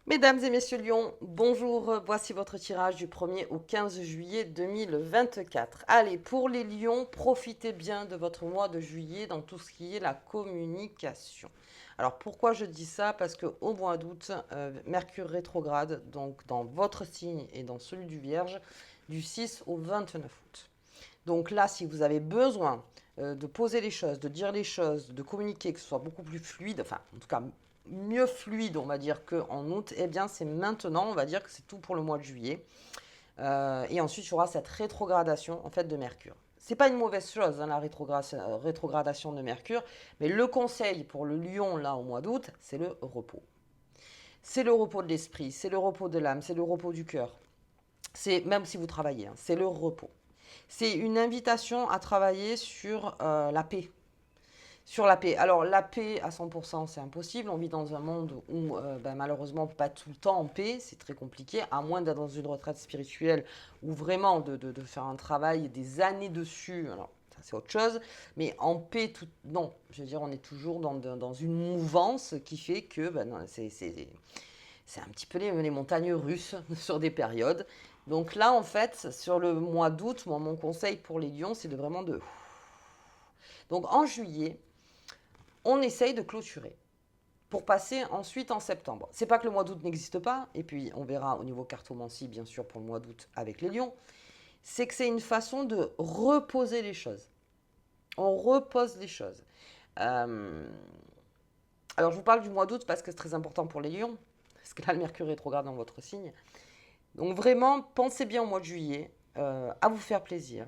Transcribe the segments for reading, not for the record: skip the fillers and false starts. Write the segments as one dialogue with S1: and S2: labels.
S1: Mesdames et messieurs Lions, bonjour, voici votre tirage du 1er au 15 juillet 2024. Allez, pour les Lions, profitez bien de votre mois de juillet dans tout ce qui est la communication. Alors pourquoi je dis ça? Parce qu'au mois d'août, Mercure rétrograde, donc dans votre signe et dans celui du Vierge, du 6 au 29 août. Donc là, si vous avez besoin de poser les choses, de dire les choses, de communiquer, que ce soit beaucoup plus fluide, enfin en tout cas mieux fluide, on va dire, qu'en août, eh bien c'est maintenant, on va dire que c'est tout pour le mois de juillet. Et ensuite, il y aura cette rétrogradation en fait de Mercure. C'est pas une mauvaise chose, hein, la rétrogradation de Mercure, mais le conseil pour le Lion là au mois d'août, c'est le repos. C'est le repos de l'esprit, c'est le repos de l'âme, c'est le repos du cœur. C'est même si vous travaillez, hein, c'est le repos. C'est une invitation à travailler sur la paix. Sur la paix. Alors, la paix à 100%, c'est impossible. On vit dans un monde où, malheureusement, on ne peut pas tout le temps en paix. C'est très compliqué, à moins d'être dans une retraite spirituelle ou vraiment de faire un travail des années dessus. Alors, ça, c'est autre chose. Mais en paix, non. Je veux dire, on est toujours dans une mouvance qui fait que c'est un petit peu les montagnes russes sur des périodes. Donc là, en fait, sur le mois d'août, moi, mon conseil pour les lions, c'est de vraiment de... Donc en juillet, on essaye de clôturer pour passer ensuite en septembre. C'est pas que le mois d'août n'existe pas, et puis on verra au niveau cartomancie, bien sûr, pour le mois d'août avec les lions, c'est que c'est une façon de reposer les choses. On repose les choses. Euh, alors je vous parle du mois d'août parce que c'est très important pour les lions, parce que là le mercure rétrograde dans votre signe. Donc vraiment, pensez bien au mois de juillet, à vous faire plaisir,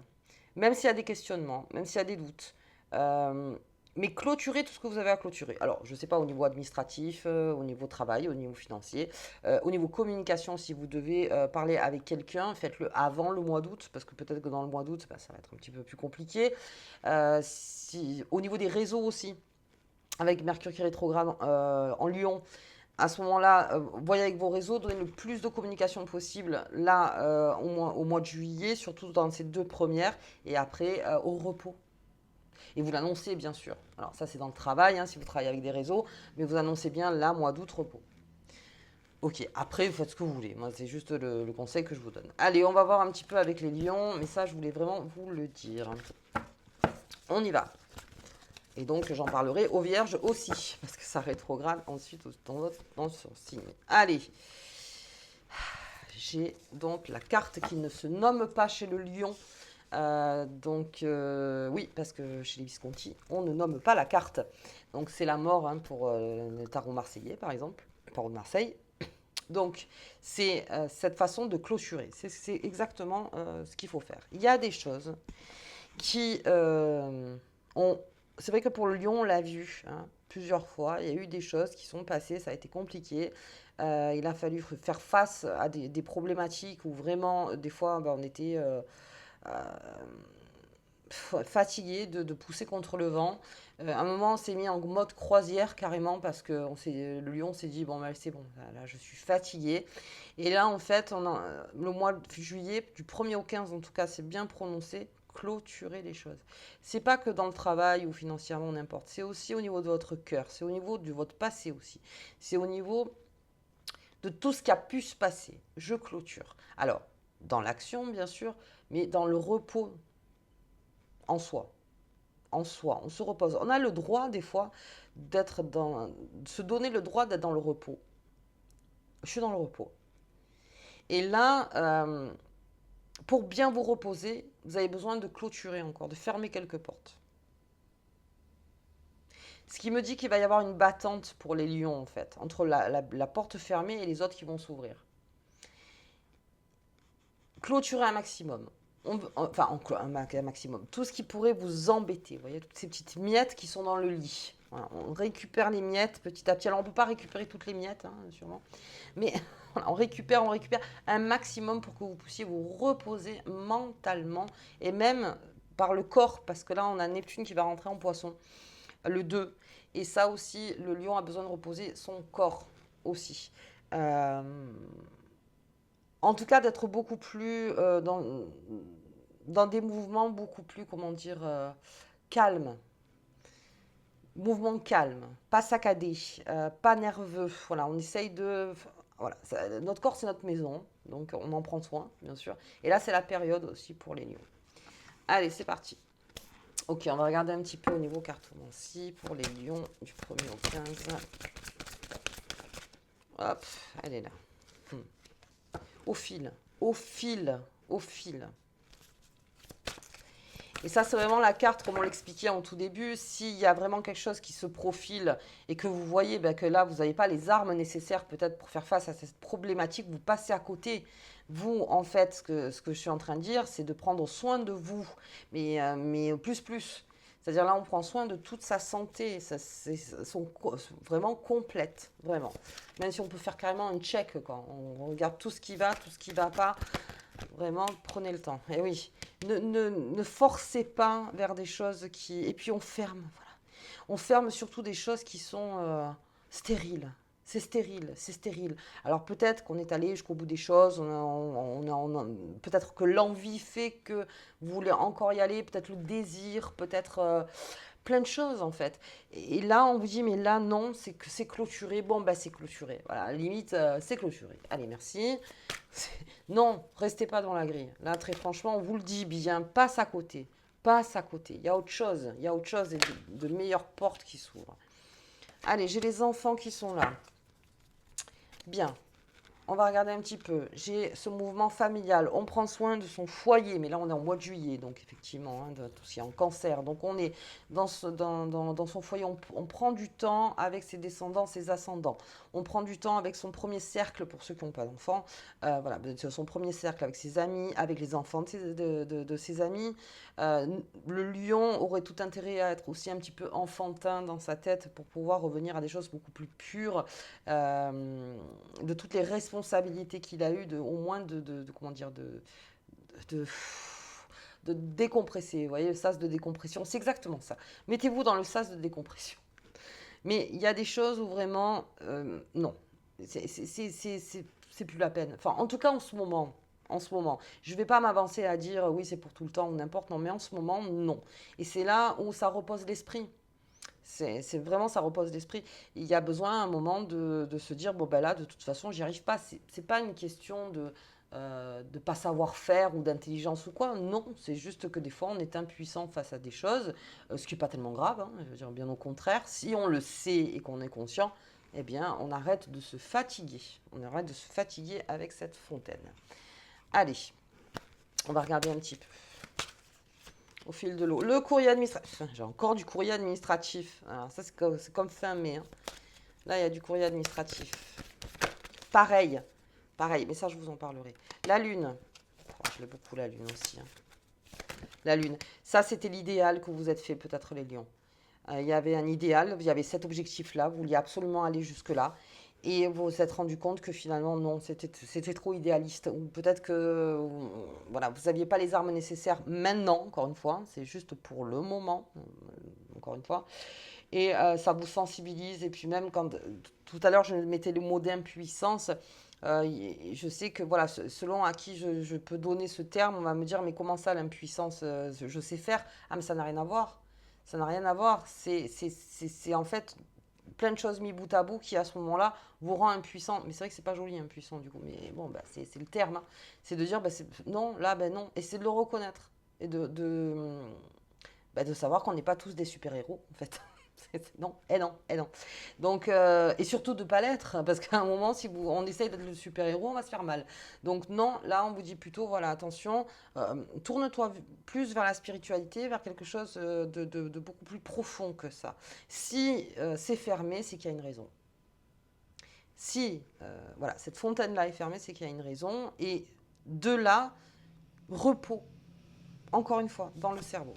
S1: même s'il y a des questionnements, même s'il y a des doutes. Euh, mais clôturez tout ce que vous avez à clôturer. Alors, je ne sais pas au niveau administratif, au niveau travail, au niveau financier, au niveau communication, si vous devez parler avec quelqu'un, faites-le avant le mois d'août, parce que peut-être que dans le mois d'août, ça va être un petit peu plus compliqué. Au niveau des réseaux aussi, avec Mercure qui rétrograde en Lyon, à ce moment-là, voyez avec vos réseaux, donnez le plus de communication possible là au mois de juillet, surtout dans ces deux premières, et après au repos. Et vous l'annoncez bien sûr. Alors ça c'est dans le travail, hein, si vous travaillez avec des réseaux, mais vous annoncez bien là, mois d'août, repos. Ok, après vous faites ce que vous voulez. Moi c'est juste le conseil que je vous donne. Allez, on va voir un petit peu avec les lions, mais ça je voulais vraiment vous le dire. On y va. Et donc j'en parlerai aux vierges aussi, parce que ça rétrograde ensuite dans son signe. Allez, j'ai donc la carte qui ne se nomme pas chez le lion. Oui, parce que chez les Visconti, on ne nomme pas la carte. Donc c'est la mort, hein, pour le tarot marseillais, par exemple, le tarot de Marseille. Donc c'est cette façon de clôturer. C'est exactement ce qu'il faut faire. Il y a des choses qui ont... C'est vrai que pour le lion, on l'a vu, hein, plusieurs fois. Il y a eu des choses qui sont passées, ça a été compliqué. Il a fallu faire face à des problématiques où vraiment, des fois, on était fatigué de pousser contre le vent. À un moment, on s'est mis en mode croisière carrément parce que le lion s'est dit, bon, c'est bon, là, je suis fatigué. Et là, en fait, le mois de juillet, du 1er au 15, en tout cas, c'est bien prononcé, clôturer les choses. C'est pas que dans le travail ou financièrement, n'importe. C'est aussi au niveau de votre cœur, c'est au niveau de votre passé aussi. C'est au niveau de tout ce qui a pu se passer. Je clôture. Alors, dans l'action, bien sûr, mais dans le repos en soi. En soi, on se repose. On a le droit, des fois, de se donner le droit d'être dans le repos. Je suis dans le repos. Et là, pour bien vous reposer, vous avez besoin de clôturer encore, de fermer quelques portes. Ce qui me dit qu'il va y avoir une battante pour les lions, en fait, entre la porte fermée et les autres qui vont s'ouvrir. Clôturer un maximum. Un maximum. Tout ce qui pourrait vous embêter. Vous voyez, toutes ces petites miettes qui sont dans le lit. Voilà, on récupère les miettes petit à petit. Alors, on ne peut pas récupérer toutes les miettes, hein, sûrement. Mais voilà, on récupère un maximum pour que vous puissiez vous reposer mentalement et même par le corps. Parce que là, on a Neptune qui va rentrer en poisson, le 2. Et ça aussi, le lion a besoin de reposer son corps aussi. Euh, En tout cas, d'être beaucoup plus dans des mouvements beaucoup plus, comment dire, calmes. Mouvement calme, pas saccadé, pas nerveux. Voilà, on essaye de voilà, notre corps, c'est notre maison, donc on en prend soin, bien sûr. Et là, c'est la période aussi pour les lions. Allez, c'est parti. Ok, on va regarder un petit peu au niveau cartomancie pour les lions du 1er au 15. Hop, elle est là. Au fil, au fil, au fil. Et ça, c'est vraiment la carte, comme on l'expliquait en tout début. S'il y a vraiment quelque chose qui se profile et que vous voyez que là, vous n'avez pas les armes nécessaires peut-être pour faire face à cette problématique, vous passez à côté. Vous, en fait, ce que je suis en train de dire, c'est de prendre soin de vous, mais plus. C'est-à-dire là, on prend soin de toute sa santé, vraiment complète, vraiment. Même si on peut faire carrément un check, quoi. On regarde tout ce qui va, tout ce qui ne va pas. Vraiment, prenez le temps. Et oui, ne forcez pas vers des choses qui... Et puis on ferme, voilà. On ferme surtout des choses qui sont stériles. C'est stérile, c'est stérile. Alors peut-être qu'on est allé jusqu'au bout des choses, peut-être que l'envie fait que vous voulez encore y aller, peut-être le désir, peut-être plein de choses en fait. Et là, on vous dit, mais là, non, c'est que c'est clôturé. Bon, bah c'est clôturé. Voilà, à la limite, c'est clôturé. Allez, merci. Non, restez pas dans la grille. Là, très franchement, on vous le dit bien, passe à côté. Passe à côté. Il y a autre chose. Il y a autre chose et de meilleures portes qui s'ouvrent. Allez, j'ai les enfants qui sont là. Bien. On va regarder un petit peu. J'ai ce mouvement familial. On prend soin de son foyer. Mais là, on est en mois de juillet. Donc, effectivement, de tout ce qui est en cancer. Donc, on est dans son foyer. On prend du temps avec ses descendants, ses ascendants. On prend du temps avec son premier cercle, pour ceux qui n'ont pas d'enfants. Voilà, son premier cercle avec ses amis, avec les enfants de ses amis. Le lion aurait tout intérêt à être aussi un petit peu enfantin dans sa tête pour pouvoir revenir à des choses beaucoup plus pures. De toutes les responsabilités qu'il a eues, au moins comment dire, de, de décompresser. Vous voyez, le sas de décompression, c'est exactement ça. Mettez-vous dans le sas de décompression. Mais il y a des choses où vraiment, non, c'est plus la peine. Enfin, en tout cas, en ce moment. Je ne vais pas m'avancer à dire oui, c'est pour tout le temps ou n'importe, non, mais en ce moment, non. Et c'est là où ça repose l'esprit. C'est vraiment, ça repose l'esprit. Il y a besoin à un moment de se dire, bon ben là, de toute façon, j'y arrive pas. C'est pas une question de pas savoir faire ou d'intelligence ou quoi. Non, c'est juste que des fois, on est impuissant face à des choses, ce qui n'est pas tellement grave, hein, je veux dire, bien au contraire. Si on le sait et qu'on est conscient, eh bien, on arrête de se fatiguer. On arrête de se fatiguer avec cette fontaine. Allez, on va regarder un petit peu au fil de l'eau. Le courrier administratif. J'ai encore du courrier administratif. Alors ça, c'est comme fin mai. Hein. Là, il y a du courrier administratif. Pareil. Pareil, mais ça, je vous en parlerai. La Lune. Oh, je l'ai beaucoup, la Lune aussi. Hein. La Lune. Ça, c'était l'idéal que vous êtes fait, peut-être les lions. Il y avait un idéal, il y avait cet objectif-là. Vous vouliez absolument aller jusque-là. Et vous vous êtes rendu compte que finalement, non, c'était trop idéaliste. Ou peut-être que voilà, vous n'aviez pas les armes nécessaires maintenant, encore une fois. C'est juste pour le moment, encore une fois. Et ça vous sensibilise. Et puis même quand, tout à l'heure, je mettais le mot d'impuissance. Je sais que voilà, selon à qui je peux donner ce terme, on va me dire, mais comment ça, l'impuissance, je sais faire. Ah, mais ça n'a rien à voir. Ça n'a rien à voir. C'est en fait plein de choses mis bout à bout qui à ce moment-là vous rend impuissant. Mais c'est vrai que c'est pas joli impuissant du coup. Mais bon, bah, c'est le terme. Hein. C'est de dire non, là, ben non. Et c'est de le reconnaître. Et de savoir qu'on n'est pas tous des super-héros en fait. Non, et non, et non. Donc, et surtout de ne pas l'être, parce qu'à un moment, si on essaye d'être le super-héros, on va se faire mal. Donc non, là, on vous dit plutôt, voilà, attention, tourne-toi plus vers la spiritualité, vers quelque chose de beaucoup plus profond que ça. Si c'est fermé, c'est qu'il y a une raison. Si, voilà, cette fontaine-là est fermée, c'est qu'il y a une raison. Et de là, repos, encore une fois, dans le cerveau.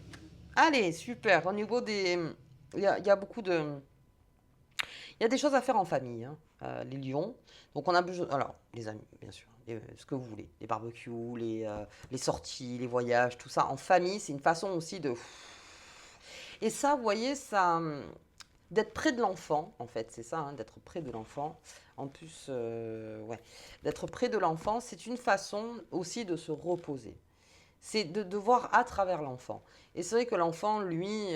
S1: Allez, super, au niveau des... Il y a beaucoup de... Il y a des choses à faire en famille, hein. Les lions. Donc on a besoin... Alors, les amis, bien sûr. Ce que vous voulez. Les barbecues, les sorties, les voyages, tout ça. En famille, c'est une façon aussi de... Et ça, vous voyez, ça... D'être près de l'enfant, en fait, c'est ça, hein, d'être près de l'enfant. En plus, ouais. D'être près de l'enfant, c'est une façon aussi de se reposer. C'est de voir à travers l'enfant. Et c'est vrai que l'enfant, lui,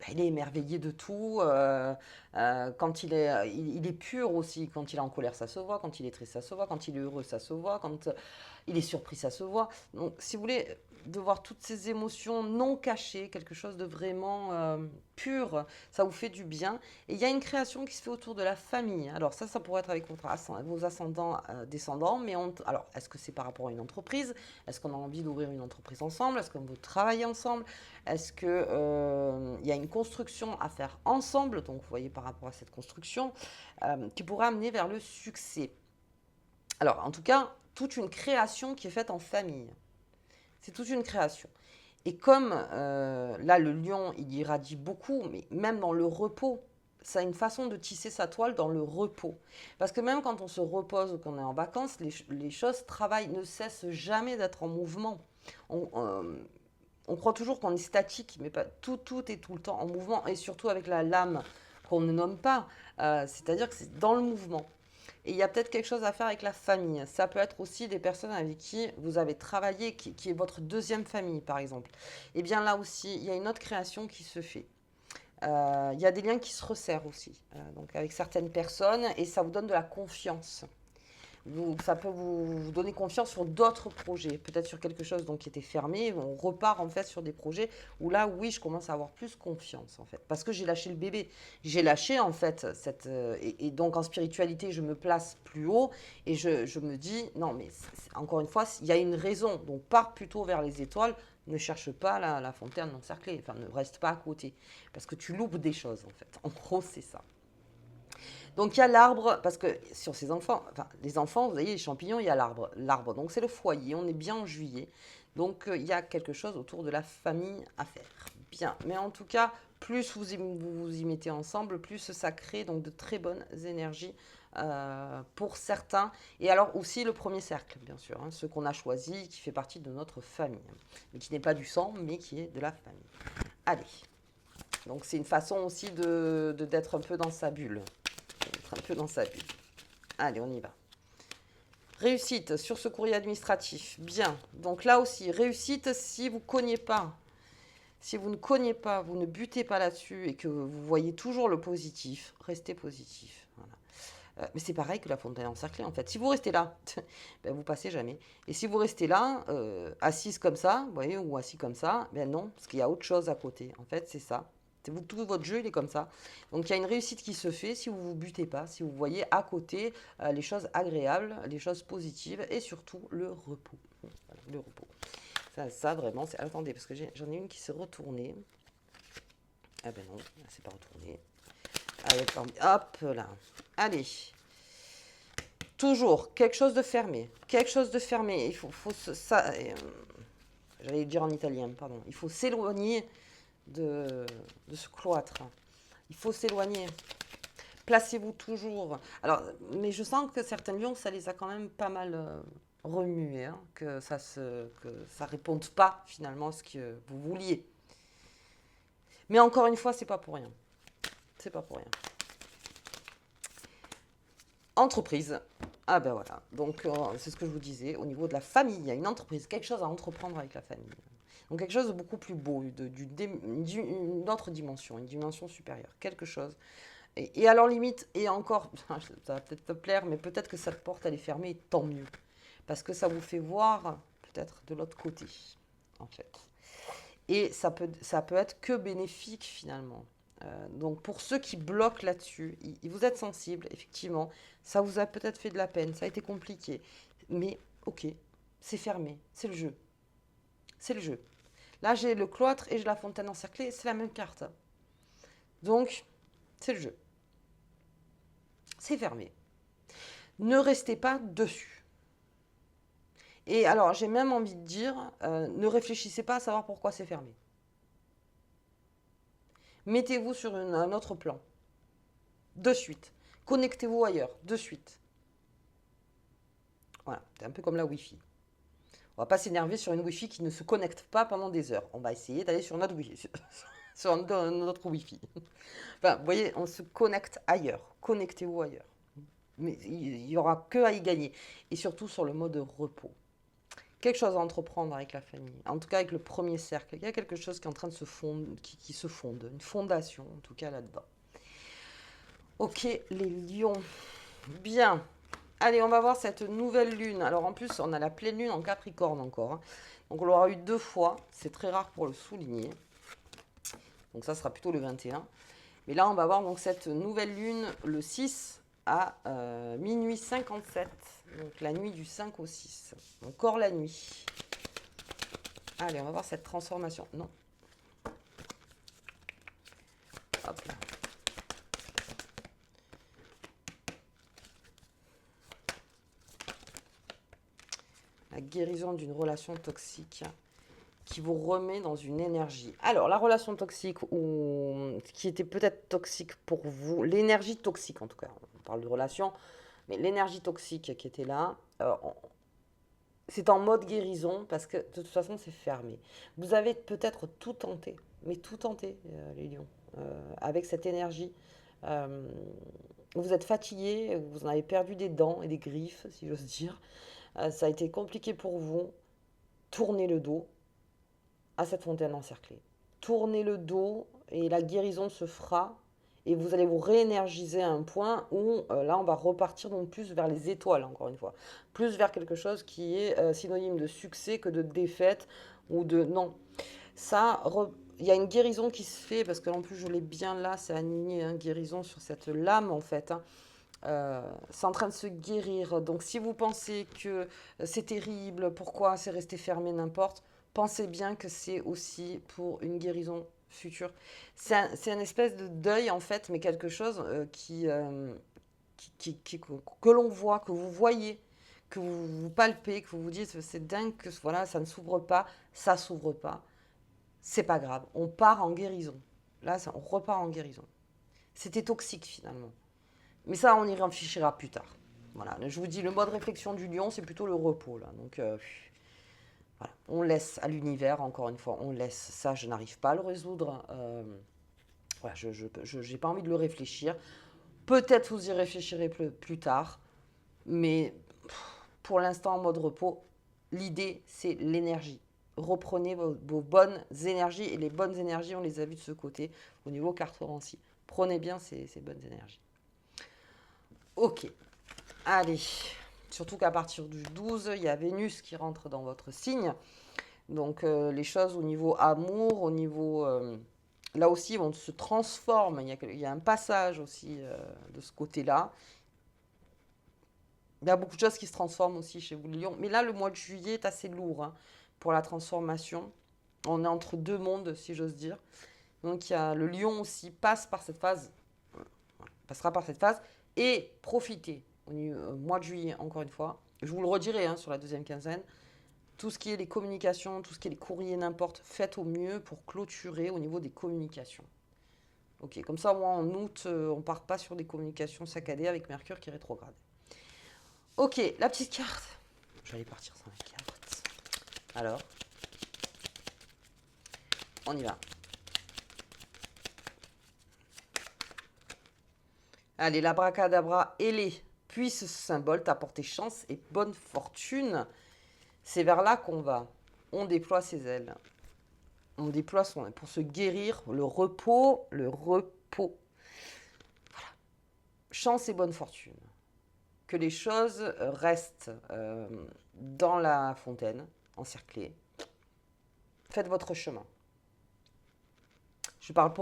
S1: il est émerveillé de tout. Quand il est pur aussi. Quand il est en colère, ça se voit. Quand il est triste, ça se voit. Quand il est heureux, ça se voit. Quand il est surpris, ça se voit. Donc, si vous voulez, de voir toutes ces émotions non cachées, quelque chose de vraiment pur, ça vous fait du bien. Et il y a une création qui se fait autour de la famille. Alors ça pourrait être avec vos ascendants, descendants. Mais alors, est-ce que c'est par rapport à une entreprise? Est-ce qu'on a envie d'ouvrir une entreprise ensemble? Est-ce qu'on veut travailler ensemble? Est-ce que il y a une construction à faire ensemble? Donc, vous voyez par rapport à cette construction qui pourrait amener vers le succès. Alors, en tout cas, toute une création qui est faite en famille. C'est toute une création. Et comme là, le lion, il irradie beaucoup, mais même dans le repos, ça a une façon de tisser sa toile dans le repos. Parce que même quand on se repose ou qu'on est en vacances, les choses travaillent, ne cessent jamais d'être en mouvement. On, euh, on croit toujours qu'on est statique, mais pas tout, tout est tout le temps en mouvement, et surtout avec la lame qu'on ne nomme pas. C'est-à-dire que c'est dans le mouvement. Et il y a peut-être quelque chose à faire avec la famille. Ça peut être aussi des personnes avec qui vous avez travaillé, qui est votre deuxième famille, par exemple. Et bien là aussi, il y a une autre création qui se fait. Il y a des liens qui se resserrent aussi, donc avec certaines personnes, et ça vous donne de la confiance. Ça peut vous donner confiance sur d'autres projets, peut-être sur quelque chose donc, qui était fermé. On repart en fait sur des projets où là, oui, je commence à avoir plus confiance en fait, parce que j'ai lâché le bébé. J'ai lâché en fait et donc en spiritualité, je me place plus haut et je me dis non, mais encore une fois, il y a une raison. Donc pars plutôt vers les étoiles. Ne cherche pas la fontaine encerclée, enfin ne reste pas à côté, parce que tu loupes des choses en fait. En gros, c'est ça. Donc il y a l'arbre, parce que sur ces enfants, enfin les enfants, vous voyez, les champignons, il y a l'arbre. L'arbre, donc c'est le foyer, on est bien en juillet. Donc il y a quelque chose autour de la famille à faire. Bien, mais en tout cas, plus vous y mettez ensemble, plus ça crée donc de très bonnes énergies pour certains. Et alors aussi le premier cercle, bien sûr, hein, ce qu'on a choisi, qui fait partie de notre famille, mais qui n'est pas du sang, mais qui est de la famille. Allez, donc c'est une façon aussi d'être un peu dans sa bulle. Un peu dans sa bulle. Allez, on y va. Réussite sur ce courrier administratif. Bien. Donc là aussi, réussite si vous ne cognez pas. Si vous ne cognez pas, vous ne butez pas là-dessus et que vous voyez toujours le positif, restez positif. Voilà. Mais c'est pareil que la fontaine encerclée en fait. Si vous restez là, ben, vous passez jamais. Et si vous restez là, assise comme ça, vous voyez, ou assis comme ça, ben non, parce qu'il y a autre chose à côté. En fait, c'est ça. Tout votre jeu, il est comme ça. Donc il y a une réussite qui se fait si vous ne vous butez pas, si vous voyez à côté les choses agréables, les choses positives et surtout le repos. Voilà, le repos. Ça vraiment, c'est... Attendez, parce que j'en ai une qui s'est retournée. Ah ben non, elle s'est pas retournée. Allez, hop là. Allez. Toujours quelque chose de fermé. Quelque chose de fermé. Il faut ça. J'allais dire en italien, pardon. Il faut s'éloigner de ce cloître. Il faut s'éloigner. Placez-vous toujours. Alors, mais je sens que certains lions, ça les a quand même pas mal remués, hein, que ça réponde pas finalement à ce que vous vouliez. Mais encore une fois, c'est pas pour rien. C'est pas pour rien. Entreprise. Ah ben voilà. Donc c'est ce que je vous disais au niveau de la famille. Il y a une entreprise, quelque chose à entreprendre avec la famille. Donc quelque chose de beaucoup plus beau, d'une autre dimension, une dimension supérieure, quelque chose. Et alors limite, et encore, ça va peut-être te plaire, mais peut-être que cette porte elle est fermée, et tant mieux. Parce que ça vous fait voir peut-être de l'autre côté, en fait. Et ça peut être que bénéfique finalement. Donc pour ceux qui bloquent là-dessus, vous êtes sensible, effectivement, ça vous a peut-être fait de la peine, ça a été compliqué. Mais ok, c'est fermé, c'est le jeu. C'est le jeu. Là j'ai le cloître et j'ai la fontaine encerclée, c'est la même carte. Donc c'est le jeu. C'est fermé. Ne restez pas dessus. Et alors j'ai même envie de dire, ne réfléchissez pas à savoir pourquoi c'est fermé. Mettez-vous sur un autre plan. De suite. Connectez-vous ailleurs. De suite. Voilà. C'est un peu comme la Wi-Fi. On va pas s'énerver sur une Wi-Fi qui ne se connecte pas pendant des heures. On va essayer d'aller sur notre Wi-Fi. Sur notre Wi-Fi. Enfin, vous voyez, on se connecte ailleurs. Connectez-vous ailleurs. Mais il n'y aura que à y gagner. Et surtout sur le mode repos. quelque chose à entreprendre avec la famille. En tout cas, avec le premier cercle. Il y a quelque chose qui est en train de se fondre, qui se fonde. Une fondation, en tout cas, là-dedans. Ok, les lions. Bien. Allez, on va voir cette nouvelle lune. Alors, en plus, on a la pleine lune en Capricorne encore. Hein. Donc, on l'aura eu 2 fois. C'est très rare pour le souligner. Donc, ça sera plutôt le 21. Mais là, on va voir donc cette nouvelle lune le 6 à minuit 57. Donc, la nuit du 5 au 6. Encore la nuit. Allez, on va voir cette transformation. Non. Hop là. La guérison d'une relation toxique qui vous remet dans une énergie. Alors, la relation toxique, ou qui était peut-être toxique pour vous, l'énergie toxique en tout cas, on parle de relation, mais l'énergie toxique qui était là, c'est en mode guérison parce que de toute façon c'est fermé. Vous avez peut-être tout tenté, mais tout tenté, les lions, avec cette énergie. Euh, vous êtes fatigué, vous en avez perdu des dents et des griffes, si j'ose dire. Ça a été compliqué pour vous. Tournez le dos à cette fontaine encerclée. Tournez le dos et la guérison se fera et vous allez vous réénergiser à un point où là on va repartir donc plus vers les étoiles encore une fois, plus vers quelque chose qui est synonyme de succès que de défaite ou de non. Ça, il y a une guérison qui se fait parce que en plus je l'ai bien là, c'est aligné, hein, guérison sur cette lame en fait. Hein. C'est en train de se guérir. Donc si vous pensez que c'est terrible, pourquoi c'est resté fermé, n'importe, pensez bien que c'est aussi pour une guérison future. C'est un espèce de deuil en fait, mais quelque chose que l'on voit, que vous voyez, que vous palpez, que vous vous dites c'est dingue que voilà, ça ne s'ouvre pas, ça s'ouvre pas. C'est pas grave, on part en guérison. Là, on repart en guérison. C'était toxique finalement. Mais ça, on y réfléchira plus tard. Voilà, je vous dis, le mode réflexion du lion, c'est plutôt le repos. Là. Donc, voilà. On laisse à l'univers, encore une fois, on laisse. Ça, je n'arrive pas à le résoudre. Voilà, je n'ai pas envie de le réfléchir. Peut-être vous y réfléchirez plus tard. Mais pour l'instant, en mode repos, l'idée, c'est l'énergie. Reprenez vos bonnes énergies. Et les bonnes énergies, on les a vues de ce côté, au niveau cartomancie. Prenez bien ces bonnes énergies. Ok, allez. Surtout qu'à partir du 12, il y a Vénus qui rentre dans votre signe. Donc les choses au niveau amour, au niveau... là aussi, on se transforme. Il y a un passage aussi de ce côté-là. Il y a beaucoup de choses qui se transforment aussi chez vous, les lions. Mais là, le mois de juillet est assez lourd hein, pour la transformation. On est entre deux mondes, si j'ose dire. Donc il y a, le lion aussi passe par cette phase, passera par cette phase. Et profitez au mois de juillet, encore une fois. Je vous le redirai hein, sur la deuxième quinzaine. Tout ce qui est les communications, tout ce qui est les courriers, n'importe, faites au mieux pour clôturer au niveau des communications. Ok, comme ça, moi, en août, on ne part pas sur des communications saccadées avec Mercure qui est rétrograde. Ok, la petite carte. J'allais partir sans la carte. Alors, on y va. Allez, l'abracadabra ailé puisse ce symbole t'apporter chance et bonne fortune. C'est vers là qu'on va. On déploie ses ailes. On déploie son aile pour se guérir. Le repos, le repos. Voilà. Chance et bonne fortune. Que les choses restent dans la fontaine, encerclées. Faites votre chemin. Je parle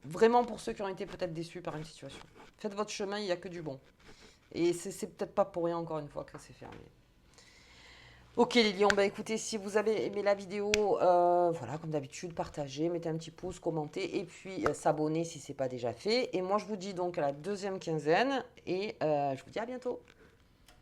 S1: vraiment pour ceux qui ont été peut-être déçus par une situation. Faites votre chemin, il n'y a que du bon. Et c'est peut-être pas pour rien, encore une fois, que c'est fermé. Ok les lions, bah écoutez, si vous avez aimé la vidéo, voilà, comme d'habitude, partagez, mettez un petit pouce, commentez, et puis s'abonner si ce n'est pas déjà fait. Et moi, je vous dis donc à la deuxième quinzaine, et je vous dis à bientôt.